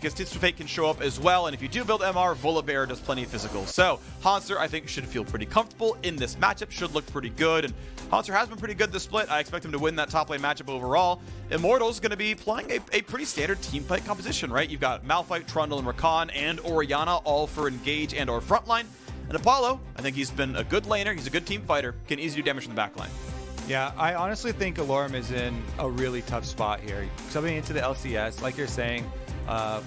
because Twisted Fate can show up as well, and if you do build MR, Volibear does plenty of physical. So Hauntzer, I think, should feel pretty comfortable in this matchup, should look pretty good, and Hauntzer has been pretty good this split. I expect him to win that top lane matchup overall. Immortals going to be playing a pretty standard team fight composition, right? You've got Malphite, Trundle, and Rakan, and Orianna, all for engage and or frontline. And Apollo, I think he's been a good laner, he's a good team fighter, can easily do damage from the backline. Yeah, I honestly think Allorim is in a really tough spot here. Coming into the LCS, like you're saying,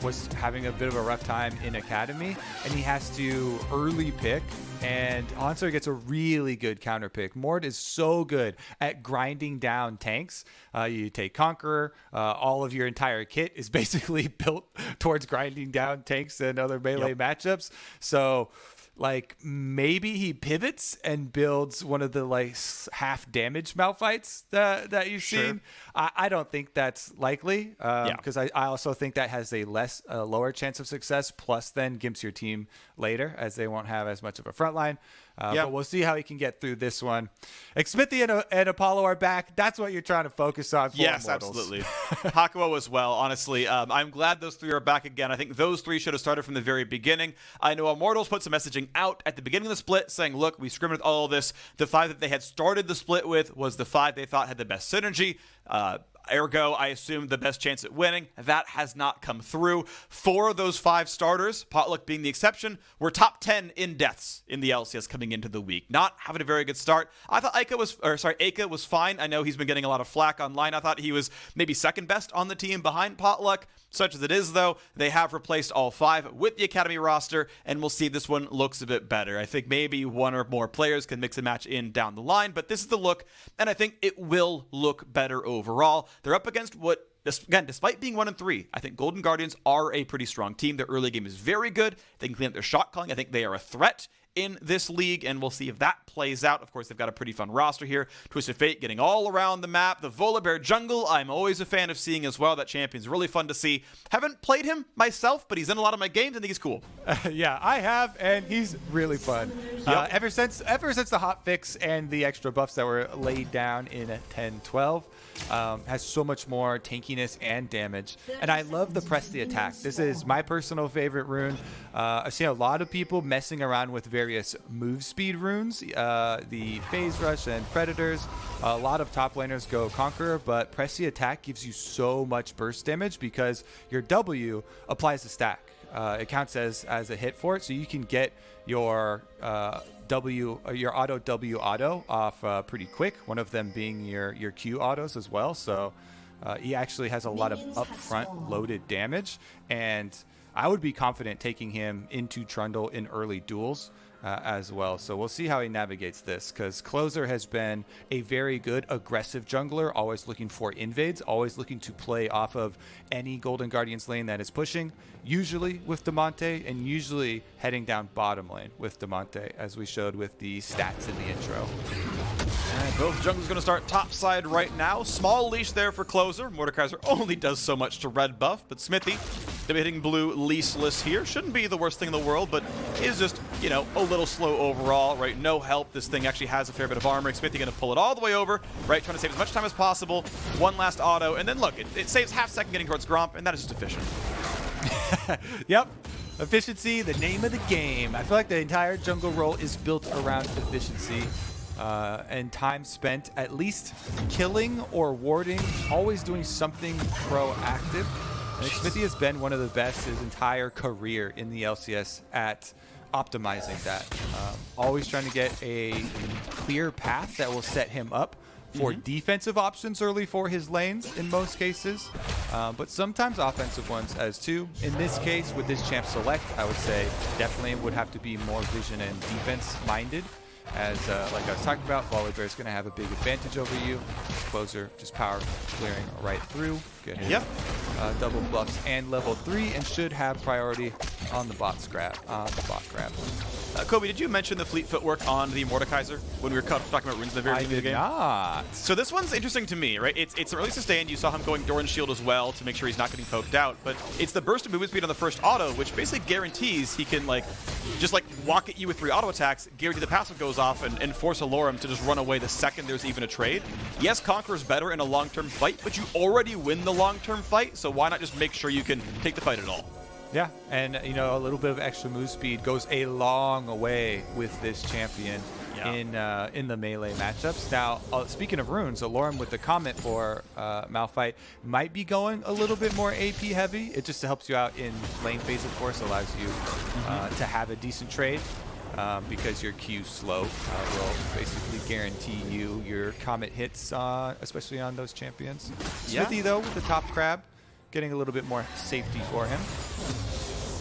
was having a bit of a rough time in Academy, and he has to early pick, and Hauntzer gets a really good counter pick. Mord is so good at grinding down tanks. You take Conqueror, all of your entire kit is basically built towards grinding down tanks and other melee matchups. So like maybe he pivots and builds one of the like half damage Malphites that you've seen. I don't think that's likely because I also think that has a lower chance of success, plus then gimps your team later as they won't have as much of a front line. But we'll see how he can get through this one. Xmithie and Apollo are back. That's what you're trying to focus on for Yes, Immortals. absolutely. Hakuho as well, honestly. I'm glad those three are back again. I think those three should have started from the very beginning. I know Immortals put some messaging out at the beginning of the split saying, look, we scrimmaged all of this. The 5 that they had started the split with was the 5 they thought had the best synergy. Ergo, I assume the best chance at winning. That has not come through. 4 of those 5 starters, Potluck being the exception, were top 10 in deaths in the LCS coming into the week. Not having a very good start. I thought Aka was fine. I know he's been getting a lot of flack online. I thought he was maybe second best on the team behind Potluck. Such as it is, though, they have replaced all 5 with the Academy roster, and we'll see if this one looks a bit better. I think maybe 1 or more players can mix and match in down the line, but this is the look, and I think it will look better overall. They're up against what, again, despite being 1-3, I think Golden Guardians are a pretty strong team. Their early game is very good. They can clean up their shot calling. I think they are a threat in this league, and we'll see if that plays out. Of course, they've got a pretty fun roster here. Twisted Fate getting all around the map. The Volibear jungle, I'm always a fan of seeing as well. That champion's really fun to see. Haven't played him myself, but he's in a lot of my games. I think he's cool. Yeah, I have, and he's really fun. Ever since the hot fix and the extra buffs that were laid down in 10-12, has so much more tankiness and damage, and I love the press the attack. This is my personal favorite rune. I've seen a lot of people messing around with various move speed runes, the phase rush and predators. A lot of top laners go Conqueror, but press the attack gives you so much burst damage because your W applies a stack. It counts as a hit for it, so you can get your your auto W auto off pretty quick, one of them being your Q autos as well. So he actually has a lot of upfront loaded damage, and I would be confident taking him into Trundle in early duels as well. So we'll see how he navigates this, because Closer has been a very good aggressive jungler, always looking for invades, always looking to play off of any Golden Guardians lane that is pushing, usually with Damonte, and usually heading down bottom lane with Damonte, as we showed with the stats in the intro. And both junglers going to start top side right now. Small leash there for Closer. Mordekaiser only does so much to red buff, but Xmithie, they're hitting blue leashless here. Shouldn't be the worst thing in the world, but is just, you know, a little slow overall, right? No help. This thing actually has a fair bit of armor. Xmithie going to pull it all the way over, right? Trying to save as much time as possible. One last auto, and then look, it saves half second getting towards Gromp, and that is just efficient. Yep. Efficiency, the name of the game. I feel like the entire jungle role is built around efficiency. And time spent at least killing or warding, always doing something proactive. And Xmithie has been one of the best his entire career in the LCS at optimizing that. Always trying to get a clear path that will set him up for defensive options early for his lanes in most cases, but sometimes offensive ones as too. In this case, with this champ select, I would say definitely would have to be more vision and defense minded. As like I was talking about, Volibear is going to have a big advantage over you. Closer, just power clearing right through. Good. Yep. Double buffs and level 3, and should have priority on the bot grab. Kobe, did you mention the fleet footwork on the Mordekaiser when we were talking about runes in the very beginning of the game? I did not. So this one's interesting to me, right? It's an early sustain. You saw him going Doran's Shield as well to make sure he's not getting poked out. But it's the burst of movement speed on the first auto, which basically guarantees he can just walk at you with 3 auto attacks, guarantee the passive goes off, and force Allorim to just run away the second there's even a trade. Yes, Conqueror's better in a long-term fight, but you already win the long-term fight, so why not just make sure you can take the fight at all? Yeah, and you know, a little bit of extra move speed goes a long way with this champion in the melee matchups. Now, speaking of runes, Allorim with the comment for Malphite might be going a little bit more AP heavy. It just helps you out in lane phase, of course, allows you to have a decent trade. Because your Q's slow will basically guarantee you your comet hits, especially on those champions. Xmithie, though, with the top crab, getting a little bit more safety for him.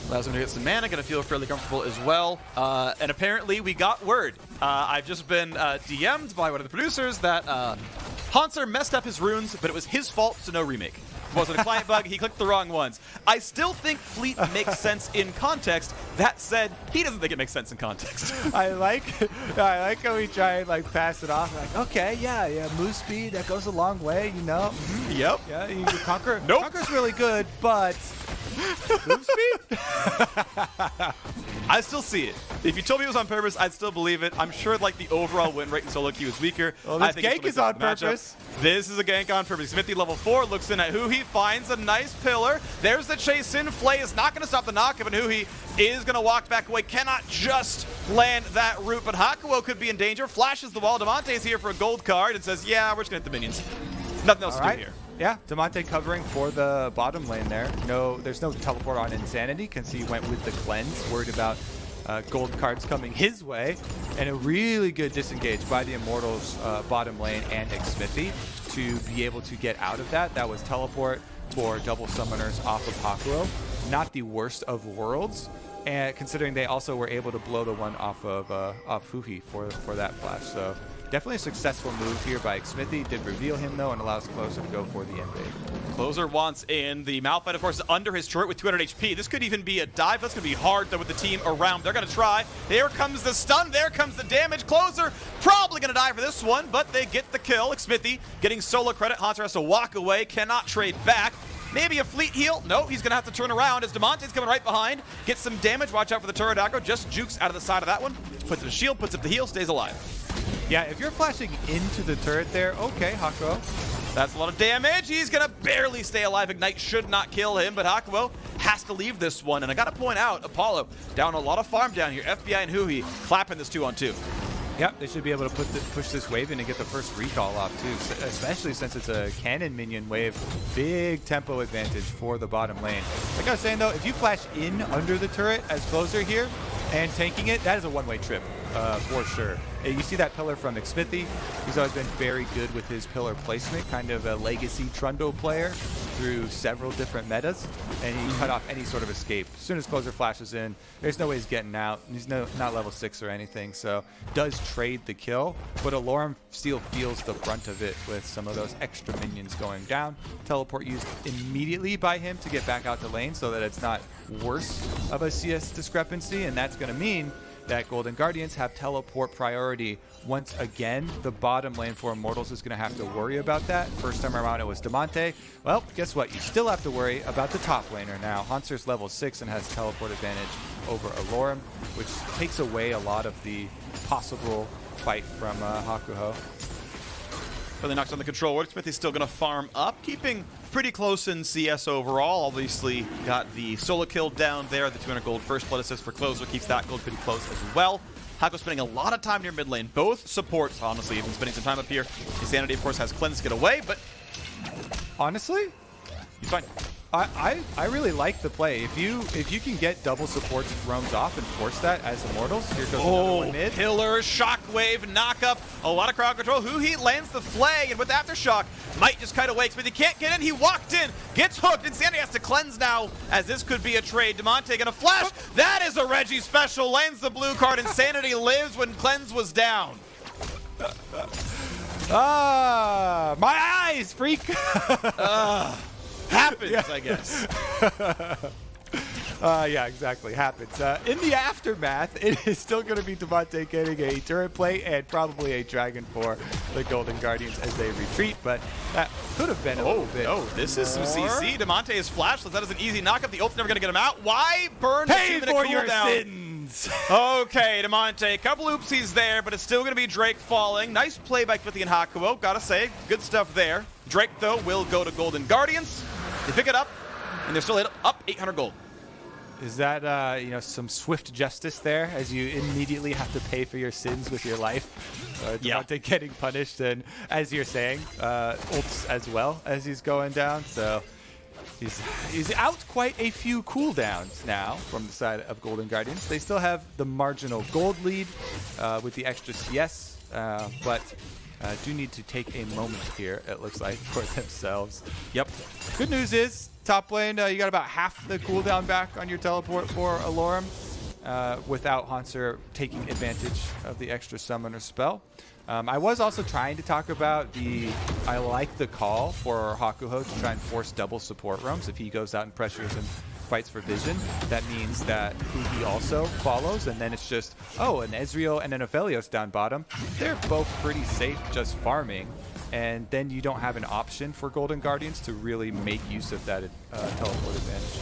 Allows him to get some mana, gonna feel fairly comfortable as well. And apparently we got word. I've just been DM'd by one of the producers that Hauntzer messed up his runes, but it was his fault, so no remake. It wasn't a client bug, he clicked the wrong ones. I still think Fleet makes sense in context. That said, he doesn't think it makes sense in context. I like how we try and like pass it off. Like, okay, yeah, move speed, that goes a long way, you know. Yep. Yeah, you conquer. Nope. Conquer's really good, but move speed? I still see it. If you told me it was on purpose, I'd still believe it. I'm sure like the overall win rate in solo queue is weaker. Well, this gank is on purpose. This is a gank on purpose. Xmithie level 4 looks in at huhi, finds a nice pillar. There's the chase in. Flay is not going to stop the knockup, and huhi is going to walk back away. Cannot just land that root, but Hakuho could be in danger. Flashes the wall. Damonte is here for a gold card and says, yeah, we're just going to hit the minions. Nothing else to do here. Yeah, Damonte covering for the bottom lane there. No, there's no teleport on Insanity because he went with the cleanse, worried about gold cards coming his way, and a really good disengage by the Immortals bottom lane and Xmithie to be able to get out of that. That was teleport for double summoners off of Hakuho. Not the worst of worlds, and considering they also were able to blow the one off of huhi for that flash. So definitely a successful move here by Xmithie. Did reveal him though and allows Closer to go for the invade. Closer wants in. The Malphite, of course, is under his turret with 200 HP. This could even be a dive. That's going to be hard, though, with the team around. They're going to try. There comes the stun. There comes the damage. Closer probably going to die for this one, but they get the kill. Xmithie getting solo credit. Hauntzer has to walk away. Cannot trade back. Maybe a fleet heal. No, he's going to have to turn around as Damonte's coming right behind. Gets some damage. Watch out for the turret aggro. Just jukes out of the side of that one. Puts up a shield, puts up the heal, stays alive. Yeah, if you're flashing into the turret there, okay, Hakuho. That's a lot of damage. He's going to barely stay alive. Ignite should not kill him, but Hakuho has to leave this one. And I got to point out, Apollo down a lot of farm down here. FBI and huhi clapping this 2-on-2. Yep, they should be able to push this wave in and get the first recall off too, especially since it's a cannon minion wave. Big tempo advantage for the bottom lane. Like I was saying though, if you flash in under the turret as Closer here and tanking it, that is a one-way trip for sure. You see that pillar from Xmithie. He's always been very good with his pillar placement, kind of a legacy Trundle player through several different metas, and he cut off any sort of escape. As soon as Closer flashes in, there's no way he's getting out. He's not level 6 or anything, so does trade the kill, but Allorim still feels the brunt of it with some of those extra minions going down. Teleport used immediately by him to get back out to lane so that it's not worse of a CS discrepancy, and that's going to mean that Golden Guardians have teleport priority. Once again, the bottom lane for Immortals is going to have to worry about that. First time around it was Damonte. Well, guess what? You still have to worry about the top laner now. Hauntzer's level 6 and has teleport advantage over Allorim, which takes away a lot of the possible fight from Hakuho. Really knocks on the control. Xmithie's still going to farm up, keeping pretty close in CS overall. Obviously, got the solo kill down there. The 200 gold first blood assist for Closer keeps that gold pretty close as well. Hakuho spending a lot of time near mid lane. Both supports, honestly, even spending some time up here. Insanity, of course, has cleanse to get away, but honestly, he's fine. I really like the play. If you can get double supports roams off and force that as Immortals, here goes another one mid. Pillar, shockwave, knockup, a lot of crowd control. huhi lands the flay, and with Aftershock, might just kite away, but he can't get in. He walked in, gets hooked. Insanity has to cleanse now, as this could be a trade. Damonte gonna flash. That is a Reggie special. Lands the blue card. Insanity lives when cleanse was down. My eyes, freak. Happens, yeah. I guess. Yeah, exactly. Happens. In the aftermath, it is still going to be Damonte getting a turret play and probably a dragon for the Golden Guardians as they retreat, but that could have been a little bit. Oh, this is some CC. Damonte is flashless. That is an easy knockup. The ult's never going to get him out. Why burn the Pay 2-minute for your cooldown? sins. Okay, Damonte. Couple oopsies there, but it's still going to be Drake falling. Nice play by Xmithie and Hakuho. Gotta say, good stuff there. Drake, though, will go to Golden Guardians. They pick it up, and they're still up 800 gold. Is that you know, some swift justice there as you immediately have to pay for your sins with your life? Damonte getting punished, and as you're saying, ults as well as he's going down. So he's out quite a few cooldowns now from the side of Golden Guardians. They still have the marginal gold lead with the extra CS, but do need to take a moment here, it looks like, for themselves. Yep. Good news is, top lane, you got about half the cooldown back on your teleport for Allorim without Hauntzer taking advantage of the extra summoner spell. I was also trying to talk about I like the call for Hakuho to try and force double support roams. If he goes out and pressures and fights for vision, that means that huhi also follows, and then it's just, oh, an Ezreal and an Aphelios down bottom. They're both pretty safe just farming, and then you don't have an option for Golden Guardians to really make use of that teleport advantage.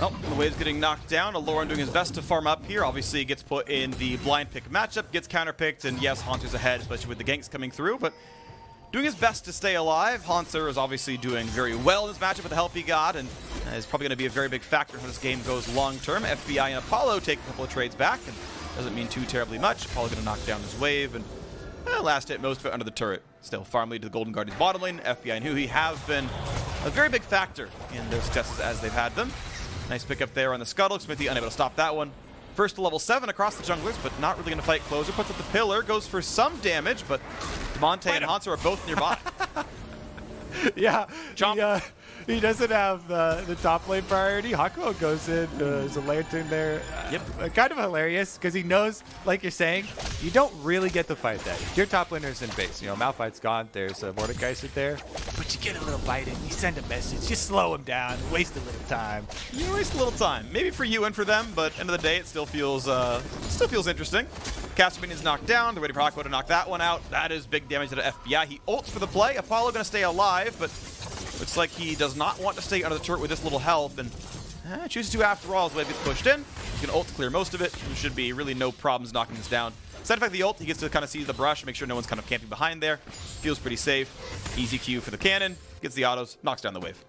Oh, the wave's getting knocked down. Allorim doing his best to farm up here. Obviously, he gets put in the blind pick matchup, gets counterpicked, and yes, Hauntzer's ahead, especially with the ganks coming through, but doing his best to stay alive. Hauntzer is obviously doing very well in this matchup with the help he got, and is probably going to be a very big factor in how this game goes long-term. FBI and Apollo take a couple of trades back, and doesn't mean too terribly much. Apollo going to knock down his wave, and last hit most of it under the turret. Still, farm lead to the Golden Guardians bottom lane. FBI and huhi have been a very big factor in their successes as they've had them. Nice pickup there on the scuttle. Xmithie unable to stop that one. First to level 7 across the junglers, but not really going to fight closer. Puts up the pillar, goes for some damage, but Damonte and Hauntzer are both nearby. Yeah, he doesn't have the top lane priority. Hakuho goes in, there's a lantern there. Yep. Kind of hilarious, because he knows, like you're saying, you don't really get to fight that. Your top laner's in base. You know, Malphite's gone, there's a Mordekaiser there. But you get a little bite in, you send a message, you slow him down, waste a little time. You waste a little time. Maybe for you and for them, but end of the day, it still feels interesting. Castaminian's knocked down. They're ready for Hakuho to knock that one out. That is big damage to the FBI. He ults for the play. Apollo going to stay alive, but looks like he does not want to stay under the turret with this little health, and chooses to after all as the wave gets pushed in. He's going to ult to clear most of it. There should be really no problems knocking this down. Side effect of the ult, he gets to kind of see the brush and make sure no one's kind of camping behind there. Feels pretty safe. Easy Q for the cannon. Gets the autos, knocks down the wave.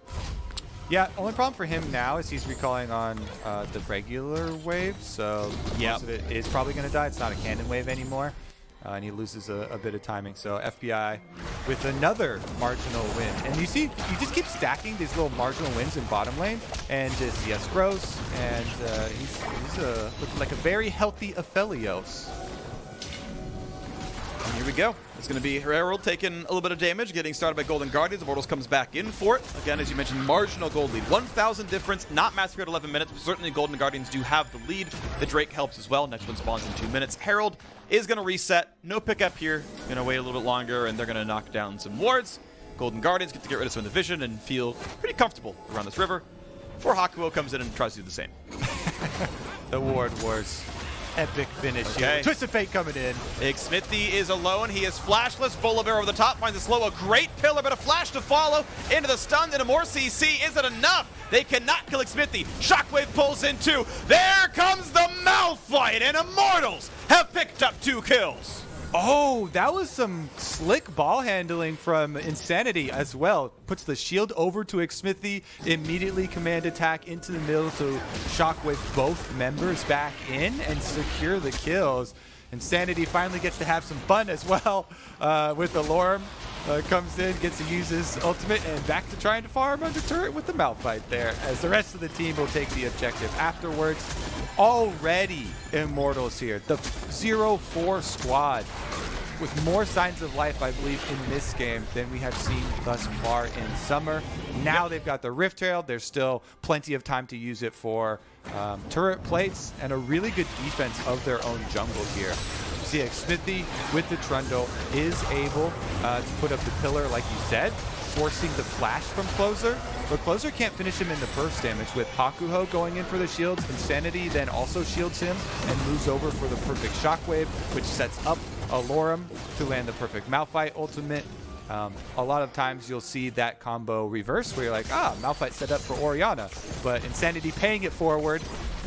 Yeah, only problem for him now is he's recalling on the regular wave, so most of it is probably going to die. It's not a cannon wave anymore, and he loses a bit of timing. So FBI with another marginal win. And you see, you just keep stacking these little marginal wins in bottom lane, and his CS grows, and he's looking like a very healthy Aphelios. And here we go. It's going to be Herald taking a little bit of damage, getting started by Golden Guardians. Immortals comes back in for it. Again, as you mentioned, marginal gold lead. 1,000 difference, not massacred at 11 minutes, but certainly Golden Guardians do have the lead. The Drake helps as well. Next one spawns in 2 minutes. Herald is going to reset. No pickup here. Going to wait a little bit longer, and they're going to knock down some wards. Golden Guardians get to get rid of some of the vision and feel pretty comfortable around this river. Before Hakuho comes in and tries to do the same. The ward wars. Epic finish here. Twisted Fate coming in. Xmithie is alone. He is flashless. Volibear over the top finds the slow. A great pillar, but a flash to follow into the stun. And a more CC. Is it enough? They cannot kill Xmithie. Shockwave pulls in 2. There comes the Malphite, and Immortals have picked up 2 kills. Oh, that was some slick ball handling from Insanity as well. Puts the shield over to Xmithie, immediately command attack into the middle to shockwave both members back in and secure the kills. Insanity finally gets to have some fun as well with Allorim. Comes in, gets to use his ultimate, and back to trying to farm under turret with the Malphite there, as the rest of the team will take the objective afterwards. Already Immortals here, the 0-4 squad, with more signs of life, I believe, in this game than we have seen thus far in summer. Now they've got the Rift Trail. There's still plenty of time to use it for turret plates and a really good defense of their own jungle here. See, Xmithie with the Trundle is able to put up the pillar, like you said, forcing the flash from Closer. But Closer can't finish him in the burst damage. With Hakuho going in for the shields, Insanity then also shields him and moves over for the perfect shockwave, which sets up Allorim to land the perfect Malphite ultimate. A lot of times you'll see that combo reverse where you're like, Malphite set up for Orianna, but Insanity paying it forward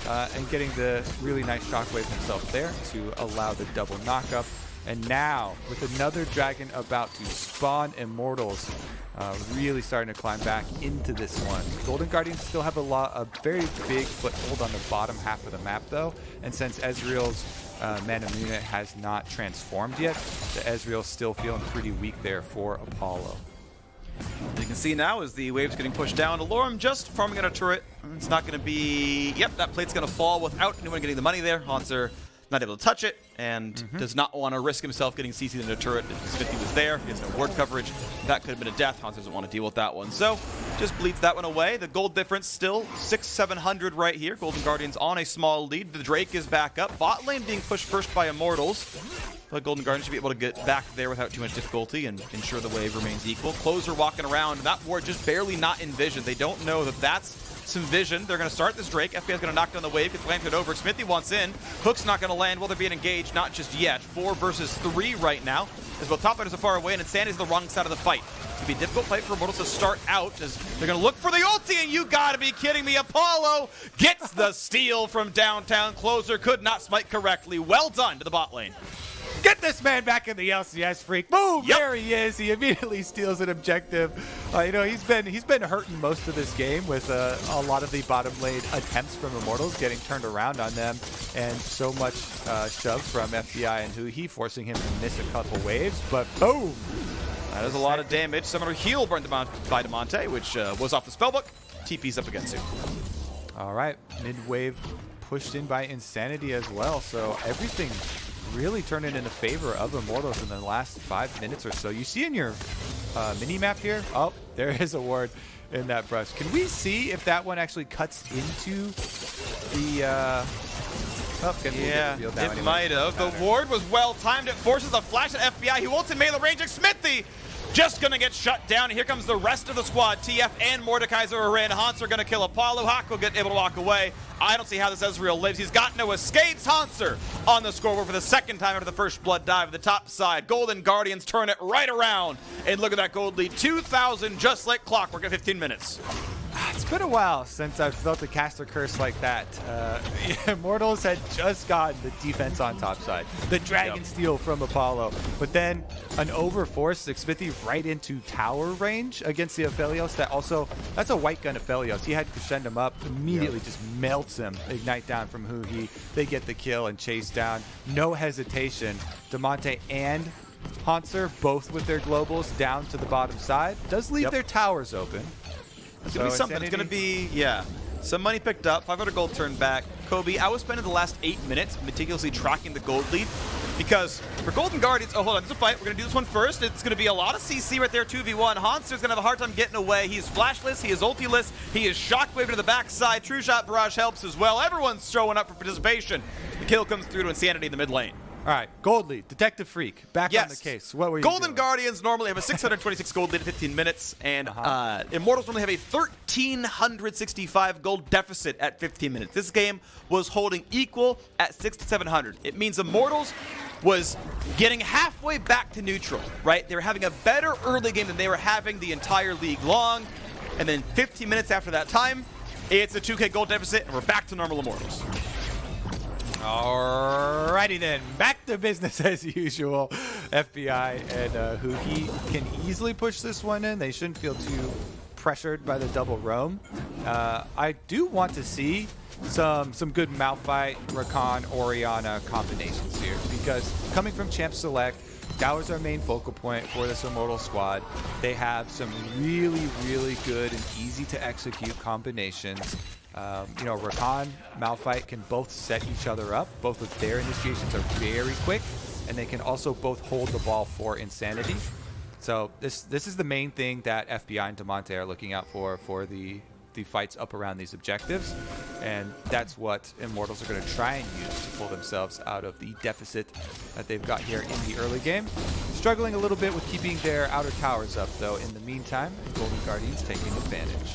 and getting the really nice shockwave himself there to allow the double knockup. And now, with another dragon about to spawn, Immortals really starting to climb back into this one. Golden Guardians still have a very big foothold on the bottom half of the map, though. And since Ezreal's Manamuna has not transformed yet, the Ezreal's still feeling pretty weak there for Apollo. You can see now as the wave's getting pushed down, Allorim just farming out a turret. It's not going to be... Yep, that plate's going to fall without anyone getting the money there. Hauntzer not able to touch it and does not want to risk himself getting CC'd in a turret. If Xmithie was there, he has no ward coverage. That could have been a death. Hauntzer doesn't want to deal with that one. So just bleeds that one away. The gold difference still 600-700 right here. Golden Guardians on a small lead. The Drake is back up. Bot lane being pushed first by Immortals. But Golden Guardians should be able to get back there without too much difficulty and ensure the wave remains equal. Closer walking around. That ward just barely not in vision. They don't know that that's some vision. They're going to start this Drake. FPI is going to knock down the wave. Gets landed over. Xmithie wants in. Hook's not going to land while they're being engaged. Not just yet. 4 versus 3 right now. As both top lanes are far away and Insanity's on the wrong side of the fight. It's going to be a difficult fight for Immortals to start out as they're going to look for the ulti, and you got to be kidding me. Apollo gets the steal from downtown. Closer could not smite correctly. Well done to the bot lane. Get this man back in the LCS, freak. Boom! Yep. There he is. He immediately steals an objective. You know, he's been hurting most of this game with a lot of the bottom lane attempts from Immortals getting turned around on them, and so much shove from FBI and huhi forcing him to miss a couple waves. But boom! That is a lot of damage. Summoner heal burned by Damonte, which was off the spellbook. TP's up again soon. All right, mid wave pushed in by Insanity as well. So everything really turning in the favor of Immortals in the last 5 minutes or so. You see in your mini-map here, oh, there is a ward in that brush. Can we see if that one actually cuts into the... yeah, it might have. The ward was well timed. It forces a flash at FBI. He ults in melee range. Xmithie just going to get shut down. Here comes the rest of the squad. TF and Mordekaiser are in. Hauntzer going to kill Apollo. Hakuho will get able to walk away. I don't see how this Ezreal lives. He's got no escapes. Hauntzer on the scoreboard for the second time after the first blood dive at the top side. Golden Guardians turn it right around. And look at that gold lead. 2,000 just like clockwork at 15 minutes. It's been a while since I've felt a caster curse like that. Immortals had just gotten the defense on top side. The Dragon Steal from Apollo. But then an overforce Xmithie right into tower range against the Aphelios. That's a white gun Aphelios. He had to send him up. Immediately just melts him. Ignite down from huhi. They get the kill and chase down. No hesitation. Damonte and Hauntzer both with their globals down to the bottom side. Does leave their towers open. It's going to be something. It's going to be, some money picked up, 500 gold turned back. Kobe, I was spending the last 8 minutes meticulously tracking the gold lead because for Golden Guardians, oh, hold on, there's a fight. We're going to do this one first. It's going to be a lot of CC right there, 2v1. Hauntzer's going to have a hard time getting away. He is flashless, he is ultiless, he is shockwave to the backside. True Shot Barrage helps as well. Everyone's showing up for participation. The kill comes through to Insanity in the mid lane. All right, gold lead, Detective Freak, back on the case. What were you Golden doing? Guardians normally have a 626 gold lead at 15 minutes, and Immortals normally have a 1,365 gold deficit at 15 minutes. This game was holding equal at 600 to 700. It means Immortals was getting halfway back to neutral, right? They were having a better early game than they were having the entire league long, and then 15 minutes after that time, it's a 2k gold deficit, and we're back to normal Immortals. Alrighty then, back to business as usual. FBI and huhi can easily push this one in. They shouldn't feel too pressured by the double roam. I do want to see some good Malphite, Rakan, Orianna combinations here because coming from Champ Select, that was our main focal point for this Immortal squad. They have some really, really good and easy to execute combinations. You know, Rakan, Malphite can both set each other up. Both of their initiations are very quick, and they can also both hold the ball for Insanity. So this is the main thing that FBI and Damonte are looking out for the fights up around these objectives, and that's what Immortals are going to try and use to pull themselves out of the deficit that they've got here in the early game. Struggling a little bit with keeping their outer towers up, though, in the meantime, Golden Guardians taking advantage.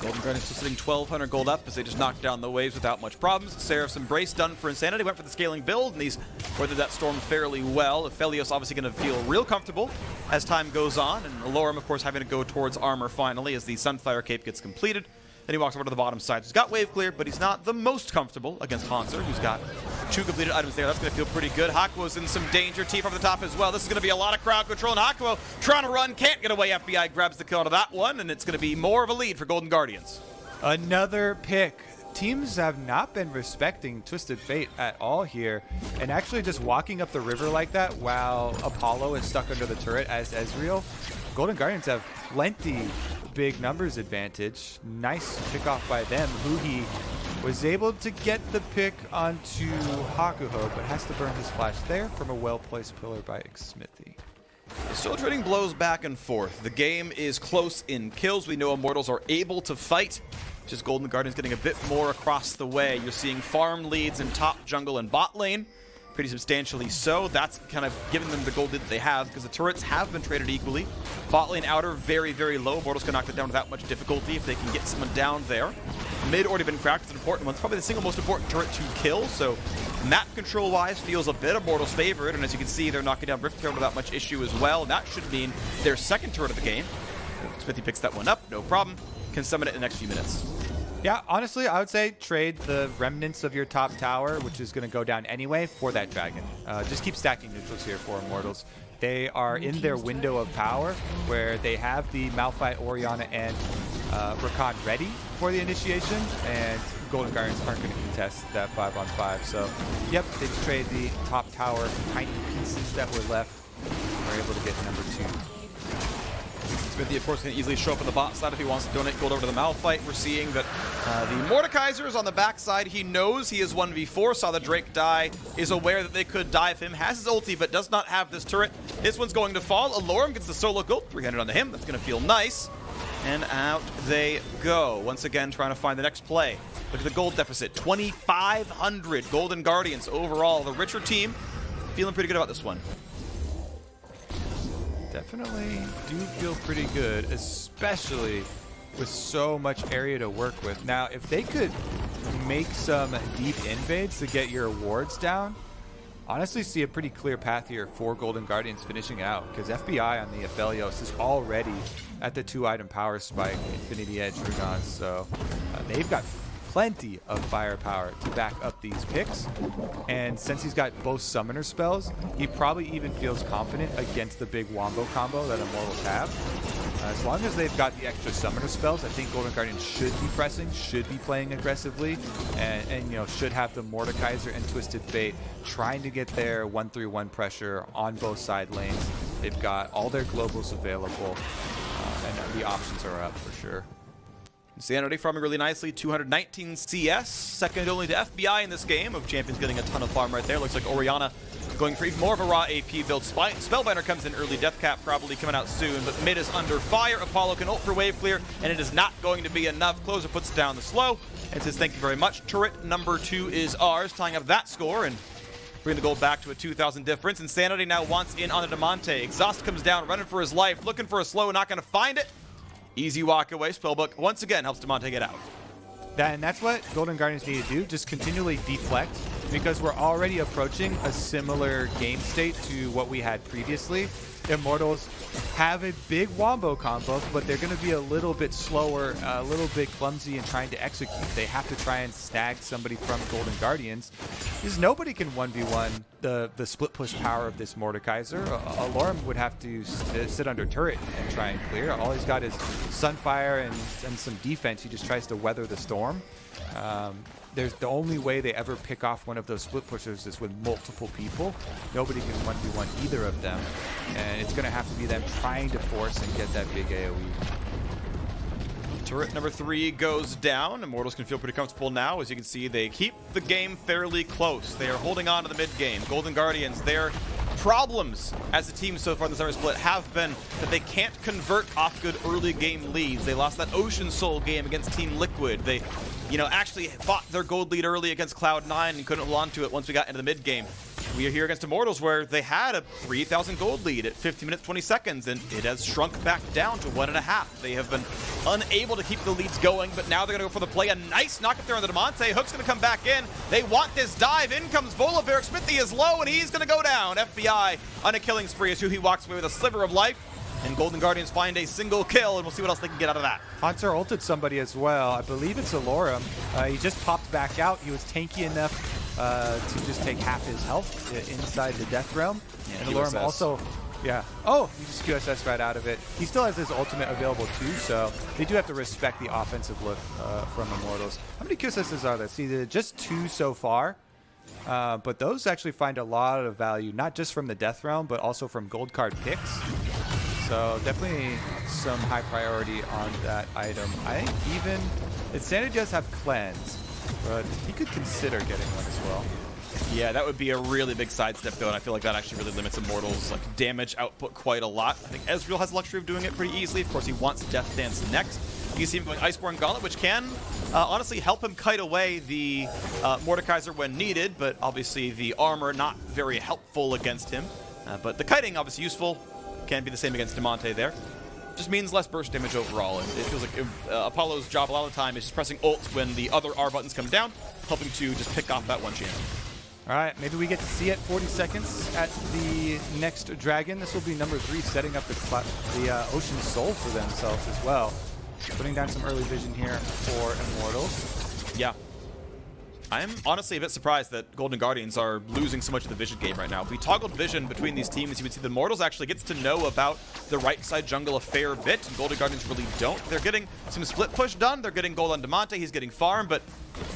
Golden Guardians still sitting 1,200 gold up as they just knocked down the waves without much problems. Seraph's Embrace done for Insanity. Went for the scaling build, and these weathered that storm fairly well. Aphelios obviously going to feel real comfortable as time goes on, and Allorim, of course, having to go towards armor finally as the Sunfire Cape gets completed. Then he walks over to the bottom side. He's got wave clear, but he's not the most comfortable against Hauntzer, who's got 2 completed items there. That's going to feel pretty good. Hakuho's in some danger. T from the top as well. This is going to be a lot of crowd control. And Hakuho trying to run, can't get away. FBI grabs the kill out of that one, and it's going to be more of a lead for Golden Guardians. Another pick. Teams have not been respecting Twisted Fate at all here, and actually just walking up the river like that while Apollo is stuck under the turret as Ezreal. Golden Guardians have plenty big numbers advantage. Nice pick off by them. Huhi was able to get the pick onto Hakuho, but has to burn his flash there from a well-placed pillar by Xmithie. Still trading blows back and forth. The game is close in kills. We know Immortals are able to fight. Just Golden Guardians getting a bit more across the way. You're seeing farm leads in top, jungle, and bot lane. Pretty substantially so. That's kind of giving them the gold lead that they have because the turrets have been traded equally. Bot lane outer very, very low. Immortals can knock it down without much difficulty if they can get someone down there. Mid already been cracked. It's an important one. It's probably the single most important turret to kill. So map control-wise feels a bit Immortals' favorite. And as you can see, they're knocking down Rift Herald without much issue as well. And that should mean their second turret of the game. Xmithie picks that one up. No problem. Can summon it in the next few minutes. Yeah, honestly, I would say trade the remnants of your top tower, which is going to go down anyway, for that dragon. Just keep stacking neutrals here for Immortals. They are in their window of power where they have the Malphite, Orianna, and Rakan ready for the initiation, and Golden Guardians aren't going to contest that 5-on-5. So, yep, they just trade the top tower tiny pieces that were left. We're able to get number 2. Xmithie, of course, can easily show up on the bot side if he wants to donate gold over to the Malphite. We're seeing that the Mordekaiser is on the backside. He knows he is 1v4, saw the Drake die, is aware that they could dive him, has his ulti, but does not have this turret. This one's going to fall. Allorim gets the solo gold, 300 onto him. That's going to feel nice. And out they go. Once again, trying to find the next play. Look at the gold deficit, 2,500 Golden Guardians overall. The richer team feeling pretty good about this one. Definitely do feel pretty good, especially with so much area to work with. Now, if they could make some deep invades to get your wards down, honestly see a pretty clear path here for Golden Guardians finishing out, because FBI on the Aphelios is already at the 2-item power spike, Infinity Edge Rakan, so they've got plenty of firepower to back up these picks. And since he's got both summoner spells, he probably even feels confident against the big wombo combo that Immortals have. As long as they've got the extra summoner spells, I think Golden Guardians should be pressing, should be playing aggressively, and you know, should have the Mordekaiser and Twisted Fate trying to get their 1-3-1 pressure on both side lanes. They've got all their globals available, and the options are up for sure. Sanity farming really nicely, 219 CS, second only to FBI in this game, of champions getting a ton of farm right there. Looks like Orianna going for even more of a raw AP build. Spellbinder comes in early, Death Cap probably coming out soon, but mid is under fire. Apollo can ult for wave clear, and it is not going to be enough. Closer puts down the slow and says thank you very much. Turret number 2 is ours, tying up that score and bring the gold back to a 2,000 difference. Insanity now wants in on the Damonte. Exhaust comes down, running for his life, looking for a slow, not going to find it. Easy walk away. Spellbook once again helps Damonte get out. And that's what Golden Guardians need to do, just continually deflect, because we're already approaching a similar game state to what we had previously. Immortals have a big wombo combo, but they're going to be a little bit slower, a little bit clumsy in trying to execute. They have to try and snag somebody from Golden Guardians, because nobody can 1v1 the split push power of this Mordekaiser. Allorim would have to sit under turret and try and clear. All he's got is Sunfire and some defense. He just tries to weather the storm. There's the only way they ever pick off one of those split pushers is with multiple people. Nobody can 1v1 either of them, and it's going to have to be them trying to force and get that big AoE. Turret number 3 goes down. Immortals can feel pretty comfortable now. As you can see, they keep the game fairly close. They are holding on to the mid game. Golden Guardians, their problems as a team so far in the summer split have been that they can't convert off good early game leads. They lost that Ocean Soul game against Team Liquid. They, actually fought their gold lead early against Cloud9 and couldn't hold on to it once we got into the mid game. We are here against Immortals where they had a 3,000 gold lead at 50 minutes, 20 seconds, and it has shrunk back down to 1.5. They have been unable to keep the leads going, but now they're going to go for the play. A nice knock up there on the Damonte. Hook's going to come back in. They want this dive. In comes Volibear. Xmithie is low, and he's going to go down. FBI on a killing spree as huhi walks away with a sliver of life. And Golden Guardians find a single kill, and we'll see what else they can get out of that. Hauntzer ulted somebody as well. I believe it's Allorim. He just popped back out. He was tanky enough to just take half his health inside the Death Realm. Yeah, and Allorim QSS. also, yeah. Oh, he just QSS right out of it. He still has his ultimate available too, so they do have to respect the offensive look from Immortals. How many QSSs are there? See, just 2 so far. But those actually find a lot of value, not just from the Death Realm, but also from gold card picks. So definitely some high priority on that item. I think even Insanity does have Cleanse, but he could consider getting one as well. Yeah, that would be a really big sidestep, though, and I feel like that actually really limits Immortals' damage output quite a lot. I think Ezreal has the luxury of doing it pretty easily. Of course, he wants Death Dance next. You can see him going Iceborne Gauntlet, which can honestly help him kite away the Mordekaiser when needed, but obviously the armor not very helpful against him. But the kiting, obviously useful. Can be the same against Damonte there. Just means less burst damage overall, and it feels like Apollo's job a lot of the time is just pressing ult when the other R buttons come down, helping to just pick off that one champion. All right, maybe we get to see it 40 seconds at the next dragon. This will be number 3, setting up the Ocean Soul for themselves as well. Putting down some early vision here for Immortals. Yeah. I'm honestly a bit surprised that Golden Guardians are losing so much of the vision game right now. If we toggled vision between these teams, you would see the Immortals actually gets to know about the right side jungle a fair bit, and Golden Guardians really don't. They're getting some split push done. They're getting gold on Damonte. He's getting farm, but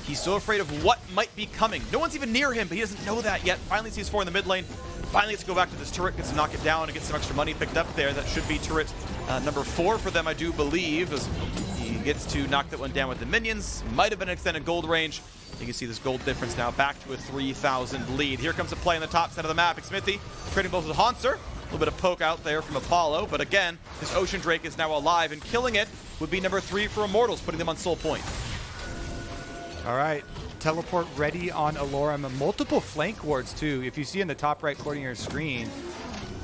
he's so afraid of what might be coming. No one's even near him, but he doesn't know that yet. Finally sees 4 in the mid lane. Finally gets to go back to this turret, gets to knock it down and get some extra money picked up there. That should be turret number 4 for them, I do believe, as he gets to knock that one down with the minions. Might have been an extended gold range. You can see this gold difference now back to a 3,000 lead. Here comes a play on the top side of the map. Xmithie trading both with Hauntzer. A little bit of poke out there from Apollo, but again, this Ocean Drake is now alive, and killing it would be number 3 for Immortals, putting them on soul point. All right, teleport ready on Allorim. Multiple flank wards too. If you see in the top right corner of your screen,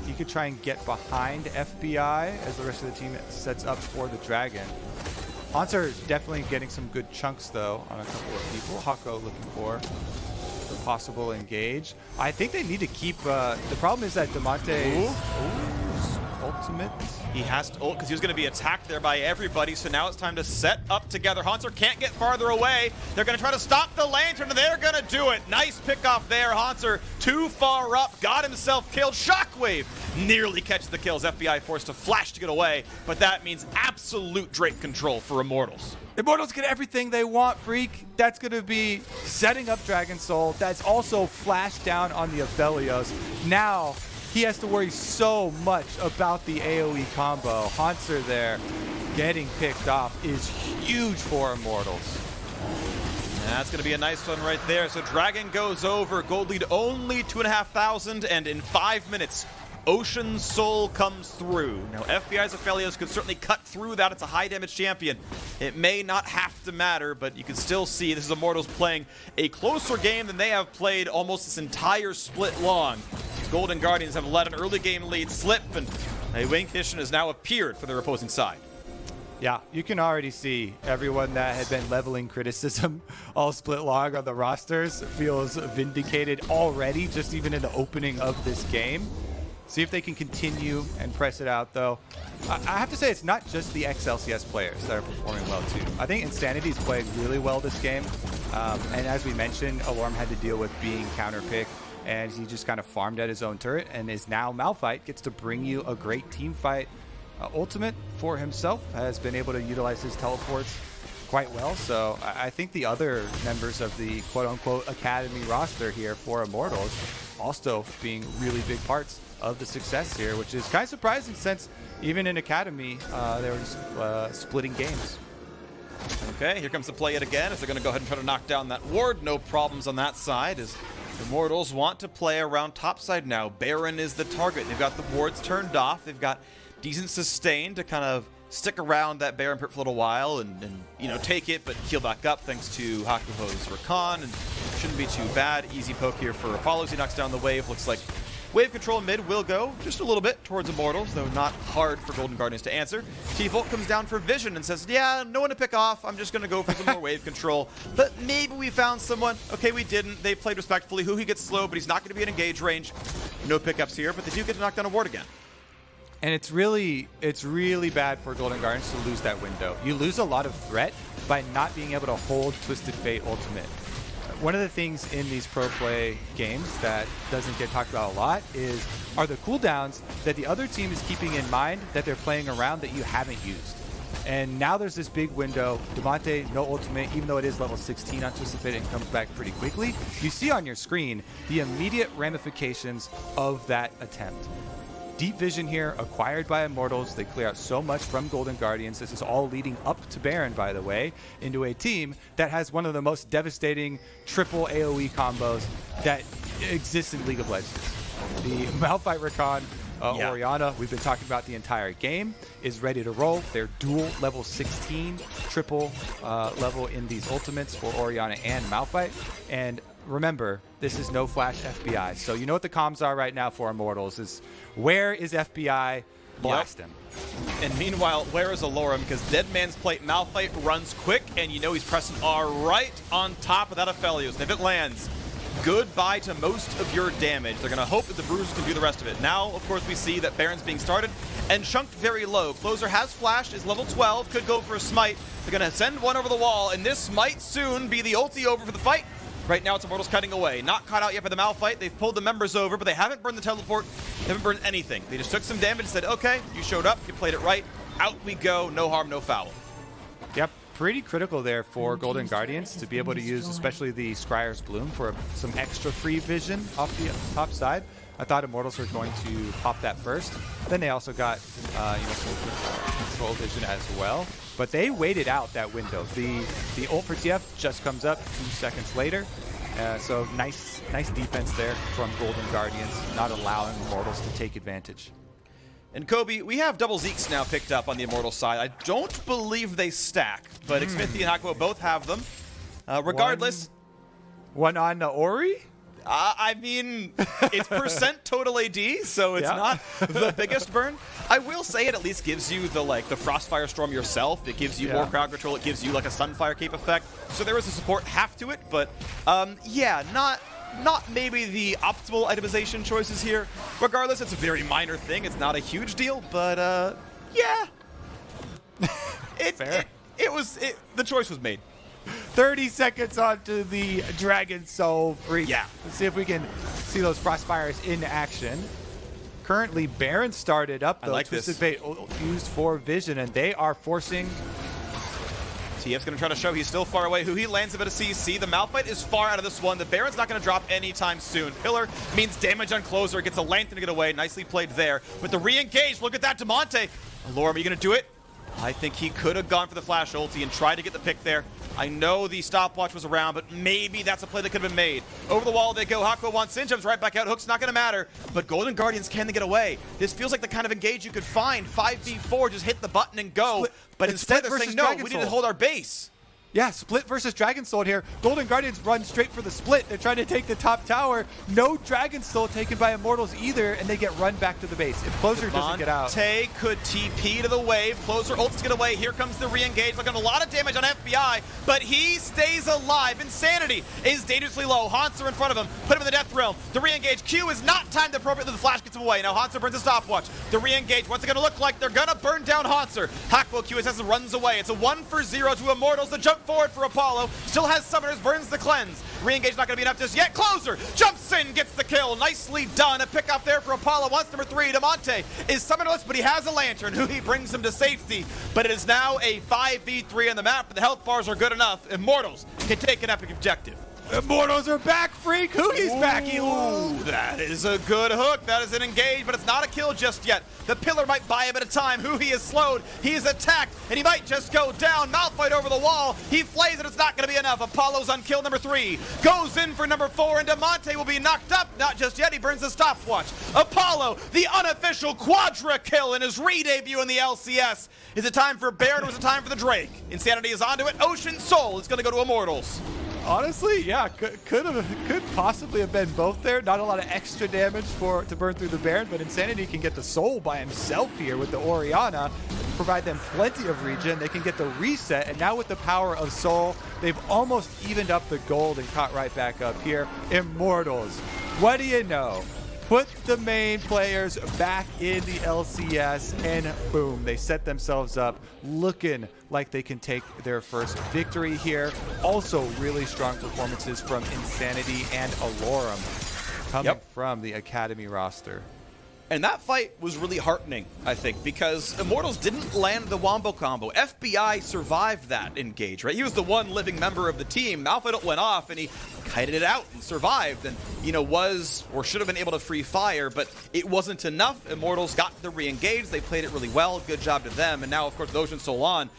you could try and get behind FBI as the rest of the team sets up for the dragon. Hauntzer definitely getting some good chunks, though, on a couple of people. Hakuho looking for the possible engage. I think they need to keep... the problem is that Damonte's ultimate... He has to ult because he was going to be attacked there by everybody, so now it's time to set up together. Hauntzer can't get farther away. They're going to try to stop the lantern, and they're going to do it. Nice pick off there. Hauntzer too far up, got himself killed. Shockwave nearly catches the kills. FBI forced to flash to get away, but that means absolute Drake control for Immortals. Immortals get everything they want, Freak. That's going to be setting up Dragon Soul. That's also flash down on the Aphelios. Now... he has to worry so much about the AoE combo. Hauntzer there getting picked off is huge for Immortals. That's going to be a nice one right there. So Dragon goes over. Gold lead only 2,500, and in 5 minutes, Ocean Soul comes through. Now, FBI's Aphelios could certainly cut through that. It's a high damage champion. It may not have to matter, but you can still see this is Immortals playing a closer game than they have played almost this entire split long. Golden Guardians have let an early game lead slip, and a wing condition has now appeared for their opposing side. Yeah, you can already see everyone that had been leveling criticism all split long on the rosters feels vindicated already, just even in the opening of this game. See if they can continue and press it out, though. I have to say, it's not just the ex-LCS players that are performing well, too. I think Insanity's played really well this game. And as we mentioned, Allorim had to deal with being counterpicked, and he just kind of farmed at his own turret, and is now Malphite, gets to bring you a great team fight. Ultimate for himself has been able to utilize his teleports quite well, so I think the other members of the quote-unquote Academy roster here for Immortals also being really big parts of the success here, which is kind of surprising since even in Academy, they were just splitting games. Okay, here comes the play yet again as they're going to go ahead and try to knock down that ward. No problems on that side as Immortals want to play around topside now. Baron is the target. They've got the wards turned off. They've got decent sustain to kind of stick around that Baron pit for a little while and you know, take it, but heal back up thanks to Hakuho's Rakan, and shouldn't be too bad. Easy poke here for Apollos. He knocks down the wave. Looks like wave control mid will go just a little bit towards Immortals, though not hard for Golden Guardians to answer. T-Volt comes down for vision and says, yeah, no one to pick off. I'm just going to go for some more wave control. But maybe we found someone. Okay, we didn't. They played respectfully. Huhi gets slow, but he's not going to be in engage range. No pickups here, but they do get to knock down a ward again. And it's really bad for Golden Guardians to lose that window. You lose a lot of threat by not being able to hold Twisted Fate ultimate. one of the things in these pro play games that doesn't get talked about a lot are the cooldowns that the other team is keeping in mind that they're playing around that you haven't used. And now there's this big window. Damonte, no ultimate, even though it is level 16 on Twisted Fate and comes back pretty quickly. You see on your screen the immediate ramifications of that attempt. Deep Vision here, acquired by Immortals. They clear out so much from Golden Guardians. This is all leading up to Baron, by the way, into a team that has one of the most devastating triple AoE combos that exists in League of Legends. The Malphite Rakan Orianna, we've been talking about the entire game, is ready to roll. They're dual level 16, triple level in these ultimates for Orianna and Malphite. And remember, this is no flash FBI. So you know what the comms are right now for Immortals is, where is FBI? Blast him. And meanwhile, where is Allorim? Because Dead Man's Plate Malphite runs quick, and you know he's pressing R right on top of that Aphelios. And if it lands, goodbye to most of your damage. They're going to hope that the Bruisers can do the rest of it. Now, of course, we see that Baron's being started and chunked very low. Closer has flashed, is level 12, could go for a smite. They're going to send one over the wall, and this might soon be the ulti over for the fight. Right now, it's Immortals cutting away. Not caught out yet by the Malphite. They've pulled the members over, but they haven't burned the teleport. They haven't burned anything. They just took some damage and said, okay, you showed up, you played it right. Out we go, no harm, no foul. Yep, pretty critical there for Golden Guardians to be able to use especially the Scryer's Bloom for some extra free vision off the top side. I thought Immortals were going to pop that first. Then they also got some control vision as well. But they waited out that window. The ult for TF just comes up 2 seconds later. So nice defense there from Golden Guardians, not allowing Immortals to take advantage. And Kobe, we have double Zeeks now picked up on the Immortals side. I don't believe they stack, but Xmithie and Hakuho both have them. Regardless. One on Ori? I mean, it's percent total AD, so it's not the biggest burn. I will say it at least gives you the Frostfire Storm yourself. It gives you more crowd control. It gives you like a Sunfire Cape effect. So there is a support half to it, but yeah, not maybe the optimal itemization choices here. Regardless, it's a very minor thing. It's not a huge deal, but yeah. Fair. The choice was made. 30 seconds onto the Dragon Soul free. Yeah. Let's see if we can see those Frostfires in action. Currently, Baron started up, though. I like Twisted this. Fate used for vision, and they are forcing... TF's going to try to show he's still far away. Huhi lands a bit of CC. The Malphite is far out of this one. The Baron's not going to drop anytime soon. Pillar means damage on Closer. Gets a Lantern to get away. Nicely played there. With the re-engage, look at that, Damonte. Allorim, are you going to do it? I think he could have gone for the flash ulti and tried to get the pick there. I know the stopwatch was around, but maybe that's a play that could have been made. Over the wall they go. Hakuho wants in, jumps right back out. Hook's not going to matter, but Golden Guardians, can they get away? This feels like the kind of engage you could find. 5v4, just hit the button and go. But instead they're saying, no, we need to hold our base. Yeah, split versus Dragon Soul here. Golden Guardians run straight for the split. They're trying to take the top tower. No Dragon Soul taken by Immortals either, and they get run back to the base. If Closer doesn't get out. Damonte could TP to the wave. Closer ults to get away. Here comes the re-engage. Looking at a lot of damage on FBI, but he stays alive. Insanity is dangerously low. Hauntzer in front of him. Put him in the death realm. The re-engage Q is not timed appropriately. The flash gets him away. Now Hauntzer burns a stopwatch. The re-engage, what's it going to look like? They're going to burn down Hauntzer. Hakuho QSS runs away. It's a 1-for-0 to Immortals. The jump forward for Apollo. Still has summoners, burns the cleanse. Re-engage not going to be enough just yet. Closer jumps in, gets the kill. Nicely done. A pick off there for Apollo. Wants number 3. Damonte is summonerless, but he has a lantern. Huhi brings him to safety. But it is now a 5v3 on the map. The health bars are good enough. Immortals can take an epic objective. Immortals are back, Freak! Huhi's back! Ooh, that is a good hook. That is an engage, but it's not a kill just yet. The pillar might buy a bit of time. Huhi is slowed. He is attacked, and he might just go down. Malphite over the wall. He flays it. It's not going to be enough. Apollo's on kill number 3. Goes in for number 4, and Damonte will be knocked up. Not just yet. He burns the stopwatch. Apollo, the unofficial quadra kill in his re-debut in the LCS. Is it time for Baron, or is it time for the Drake? Insanity is onto it. Ocean Soul is going to go to Immortals. Honestly, yeah, could possibly have been both there. Not a lot of extra damage to burn through the Baron, but Insanity can get the Soul by himself here with the Orianna, provide them plenty of regen. They can get the reset, and now with the power of Soul, they've almost evened up the gold and caught right back up here. Immortals, what do you know? put the main players back in the LCS, and boom, they set themselves up looking like they can take their first victory here. Also, really strong performances from Insanity and Allorim coming from the Academy roster. And that fight was really heartening, I think, because Immortals didn't land the Wombo combo. FBI survived that engage, right? He was the one living member of the team. Malphite went off, and he kited it out and survived, and, you know, was or should have been able to free fire, but it wasn't enough. Immortals got the re-engage. They played it really well. Good job to them. And now, of course, with Ocean Soul on,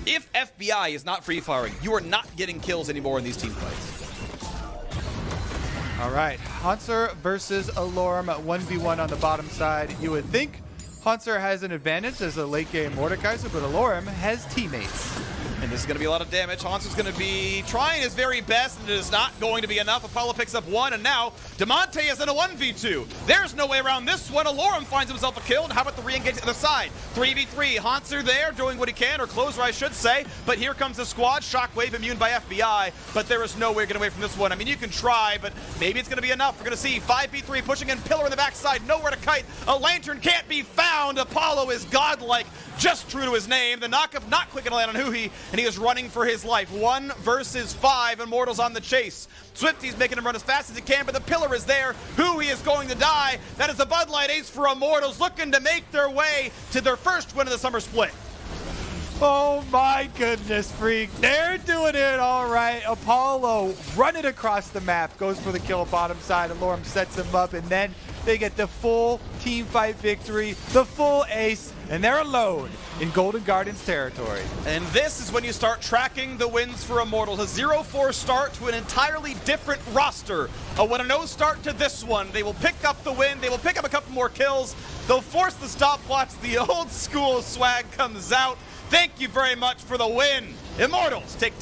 if FBI is not free firing, you are not getting kills anymore in these team fights. All right, Hauntzer versus Allorim, 1v1 on the bottom side. You would think Hauntzer has an advantage as a late game Mordekaiser, but Allorim has teammates. And this is going to be a lot of damage. Hauntzer's going to be trying his very best, and it is not going to be enough. Apollo picks up one, and now Damonte is in a 1v2. There's no way around this one. Allorim finds himself a kill, and how about the re-engage to the other side? 3v3, Hauntzer there doing what he can, or closer I should say, but here comes the squad. Shockwave immune by FBI, but there is no way getting away from this one. I mean, you can try, but maybe it's going to be enough. We're going to see 5v3 pushing in, Pillar in the backside, nowhere to kite. A lantern can't be found. Apollo is godlike, just true to his name. The knockup not quick to land on Huhi, and he is running for his life. 1 versus 5, Immortals on the chase. Swifty's making him run as fast as he can, but the pillar is there. Huhi is going to die. That is a Bud Light ace for Immortals, looking to make their way to their first win of the summer split. Oh my goodness, Freak. They're doing it all right. Apollo running across the map, goes for the kill bottom side. Allorim sets him up, and then they get the full team fight victory, the full ace, and they're alone in Golden Gardens territory. And this is when you start tracking the wins for Immortals. A 0-4 start to an entirely different roster. A 1-0 start to this one. They will pick up the win. They will pick up a couple more kills. They'll force the stopwatch. The old school swag comes out. Thank you very much for the win. Immortals take